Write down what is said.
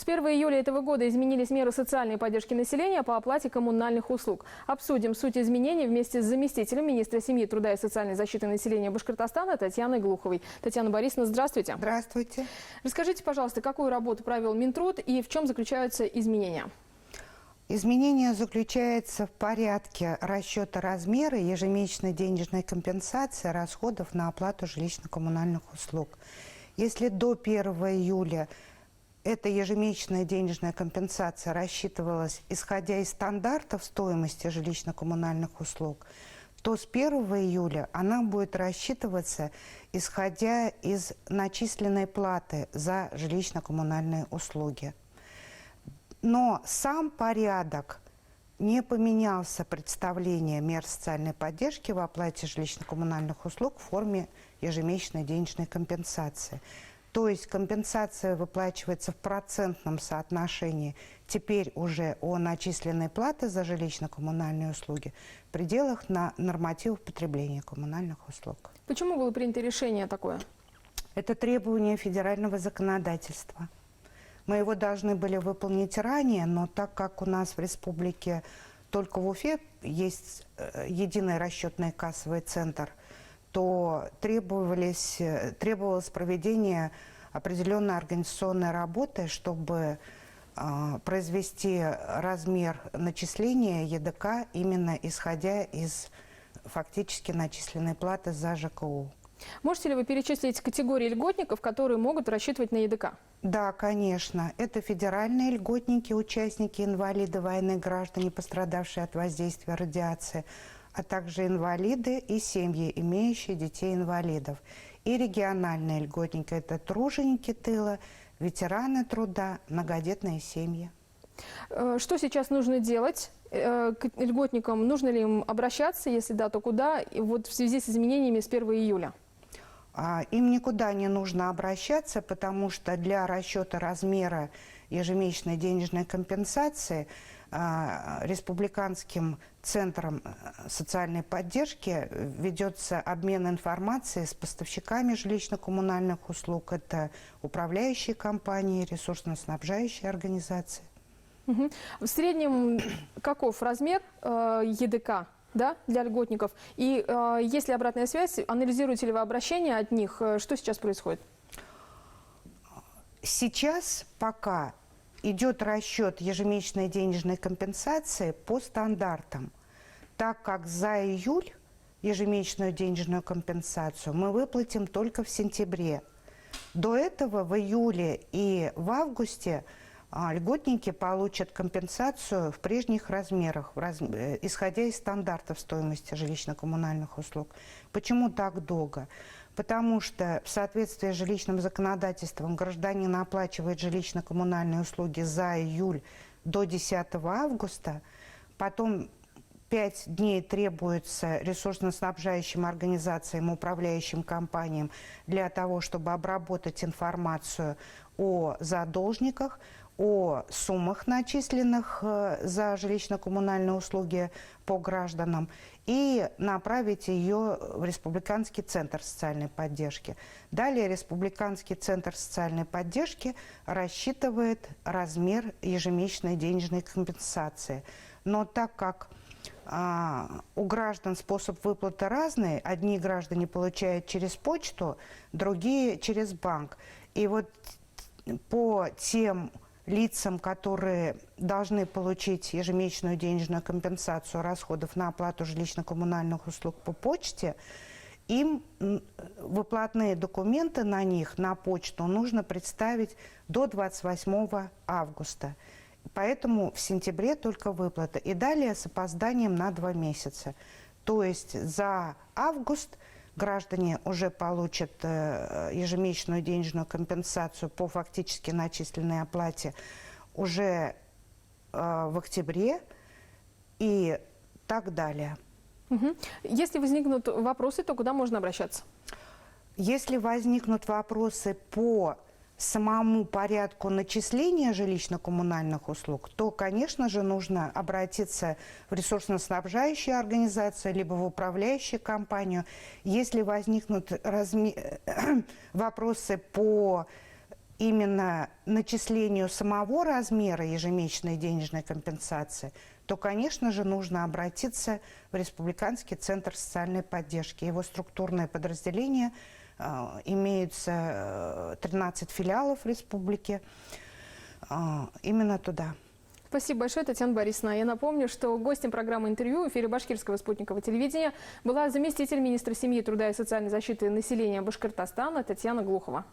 С 1 июля этого года изменились меры социальной поддержки населения по оплате коммунальных услуг. Обсудим суть изменений вместе с заместителем министра семьи, труда и социальной защиты населения Башкортостана Татьяной Глуховой. Татьяна Борисовна, здравствуйте. Здравствуйте. Расскажите, пожалуйста, какую работу провел Минтруд и в чем заключаются изменения? Изменение заключается в порядке расчета размера ежемесячной денежной компенсации расходов на оплату жилищно-коммунальных услуг. Если до 1 июля эта ежемесячная денежная компенсация рассчитывалась, исходя из стандартов стоимости жилищно-коммунальных услуг, то с 1 июля она будет рассчитываться, исходя из начисленной платы за жилищно-коммунальные услуги. Но сам порядок не поменялся, представление мер социальной поддержки в оплате жилищно-коммунальных услуг в форме ежемесячной денежной компенсации. То есть компенсация выплачивается в процентном соотношении теперь уже о начисленной платы за жилищно-коммунальные услуги в пределах нормативов потребления коммунальных услуг. Почему было принято решение такое? Это требование федерального законодательства. Мы его должны были выполнить ранее, но так как у нас в республике только в Уфе есть единый расчетный кассовый центр, то требовалось проведение определенной организационной работы, чтобы произвести размер начисления ЕДК именно исходя из фактически начисленной платы за ЖКУ. Можете ли вы перечислить категории льготников, которые могут рассчитывать на ЕДК? Да, конечно. Это федеральные льготники, участники, инвалиды войны, граждане, пострадавшие от воздействия радиации, а также инвалиды и семьи, имеющие детей-инвалидов. И региональные льготники – это труженики тыла, ветераны труда, многодетные семьи. Что сейчас нужно делать? К льготникам нужно ли им обращаться? Если да, то куда? И вот в связи с изменениями с 1 июля. Им никуда не нужно обращаться, потому что для расчета размера ежемесячной денежной компенсации Республиканским центром социальной поддержки ведется обмен информацией с поставщиками жилищно-коммунальных услуг. Это управляющие компании, ресурсно-снабжающие организации. Угу. В среднем каков размер ЕДК? Да, для льготников. И есть ли обратная связь? Анализируете ли вы обращения от них? Что сейчас происходит? Сейчас пока идет расчет ежемесячной денежной компенсации по стандартам, так как за июль ежемесячную денежную компенсацию мы выплатим только в сентябре. До этого в июле и в августе льготники получат компенсацию в прежних размерах, исходя из стандартов стоимости жилищно-коммунальных услуг. Почему так долго? Потому что в соответствии с жилищным законодательством гражданин оплачивает жилищно-коммунальные услуги за июль до 10 августа, потом 5 дней требуется ресурсно-снабжающим организациям, управляющим компаниям для того, чтобы обработать информацию о задолжниках, о суммах, начисленных за жилищно-коммунальные услуги по гражданам, и направить ее в Республиканский центр социальной поддержки. Далее Республиканский центр социальной поддержки рассчитывает размер ежемесячной денежной компенсации. Но так как у граждан способ выплаты разный, одни граждане получают через почту, другие через банк. И вот по тем лицам, которые должны получить ежемесячную денежную компенсацию расходов на оплату жилищно-коммунальных услуг по почте, им выплатные документы на них, на почту, нужно представить до 28 августа. Поэтому в сентябре только выплата. И далее с опозданием на 2 месяца. То есть за август граждане уже получат ежемесячную денежную компенсацию по фактически начисленной оплате уже в октябре и так далее. Угу. Если возникнут вопросы, то куда можно обращаться? Если возникнут вопросы по самому порядку начисления жилищно-коммунальных услуг, то, конечно же, нужно обратиться в ресурсно-снабжающую организацию, либо в управляющую компанию. Если возникнут вопросы по именно начислению самого размера ежемесячной денежной компенсации, то, конечно же, нужно обратиться в Республиканский центр социальной поддержки. Его структурное подразделение, имеются 13 филиалов в республике, именно туда. Спасибо большое, Татьяна Борисовна. Я напомню, что гостем программы «Интервью» в эфире Башкирского спутникового телевидения была заместитель министра семьи, труда и социальной защиты населения Башкортостана Татьяна Глухова.